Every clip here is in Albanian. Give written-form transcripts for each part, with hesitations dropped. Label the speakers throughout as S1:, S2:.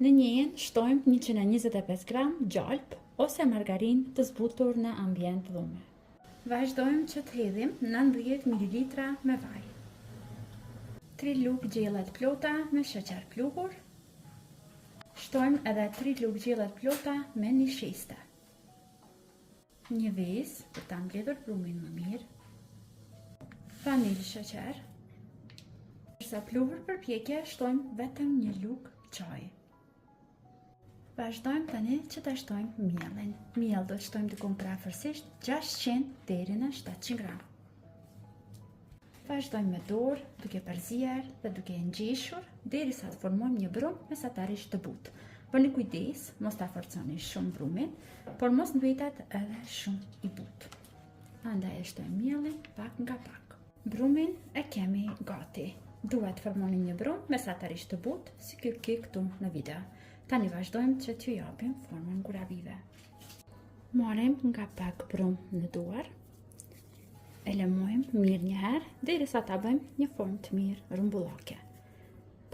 S1: Në njën shtojmë 125 gram gjalp ose margarin të zbutur në ambient dhume. Vazhdojmë që të hedhim 90 ml me vaj. 3 lugë gjellat plota me sheqer pluhur. Shtojmë edhe 3 lugë gjellat plota me një shiste. Një vezë për ta mbledhur brumin më mirë. Vanilë sheqer. Përsa pluhur për pjekje, shtojmë vetëm një lugë çaji. Vazhdojmë tani që ta shtojmë mielin. Miell do të shtojmë diku afërsisht 600 deri në 700 gram. Vazhdojmë me dorë, duke përzier dhe duke ngjeshur derisa të formojmë një brum mesatarisht të butë. Bëni kujdes, mos ta forconi shumë brumin, por mos mbetet edhe shumë i butë. Andaj e shtojmë mielin pak nga pak. Brumin e kemi gati. Duhet të formoni një brum mesatarisht të butë, si ky këtu në video. Tani vazhdojmë që t'ju japim formën gurabive. Marrim nga pak brum në duar. E lëmojmë mirë një herë, derisa ta bëjmë një formë të mirë rrumbullake.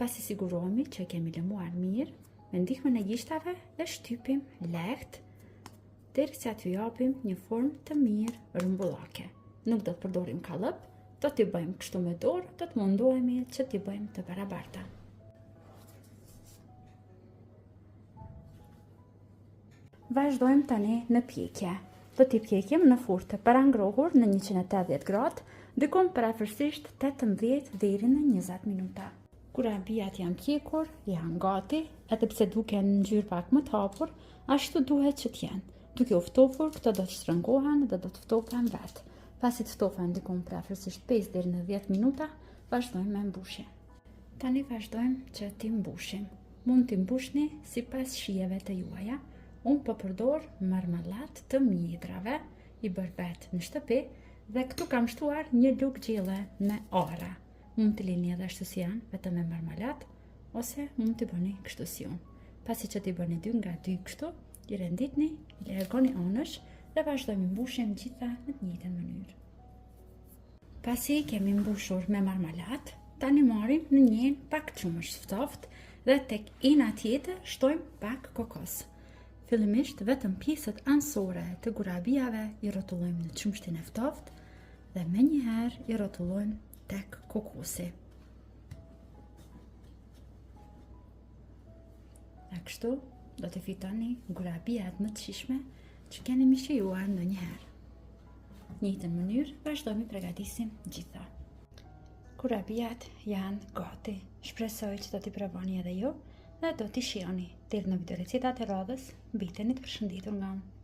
S1: Pasi sigurohemi që kemi lëmuar mirë, me ndihmën e gishtave e shtypim lehtë, derisa t'ju japim një formë të mirë rrumbullake. Nuk do të përdorim kallëp, do t'i bëjmë kështu me dorë, do të mundohemi që t'i bëjmë të barabarta. Vazhdojmë tani në pjekje. Do t'i pjekim në furrë të parangrohur në 180 gradë, diku afërsisht 18 deri në 20 minuta. Kurabijat janë pjekur, janë gati, edhe pse duken në ngjyrë pak më të hapur, ashtu duhet që t'jenë. Duke u ftofur, këto do të shtrëngohen dhe do të ftohen vetë. Pasi të ftohen diku afërsisht 5 deri në 10 minuta, vazhdojmë me mbushje. Tani vazhdojmë që t'i mbushim. Mund t'i mbushni sipas shijeve të juaja. Unë po përdor marmelat të mjedrave, i bër vetë në shtëpi, dhe këtu kam shtuar një lugë gjelle me ara. Mund të lini edhe ashtu si janë, vetëm me marmelat, ose mund të bëni kështu si unë. Pasi që t'i bëni 2 nga 2 kështu, i renditni, i largoni anësh dhe vazhdojmë mbushim gjitha në të njëjtën mënyrë. Pasi kemi mbushur me marmelat, tani marrim në njën pak qumësh ftoftë dhe tek ina tjetër shtojmë pak kokos. Fillimisht vetëm pjesët anësore të gurabijave i rrotullojmë në qumshtin e ftoftë dhe menjëherë i rrotullojmë tek kokosi. E kështu do të fitoni gurabijat më të shijshme që keni shijuar ndonjëherë. Në njëjtën mënyrë vazhdojmë përgatisim gjitha. Kurabijat janë gati. Shpresoj që do t'i provoni edhe ju dhe do t'i shihoni. Deri në video recetat e radhës, mbeteni të përshëndetur nga unë.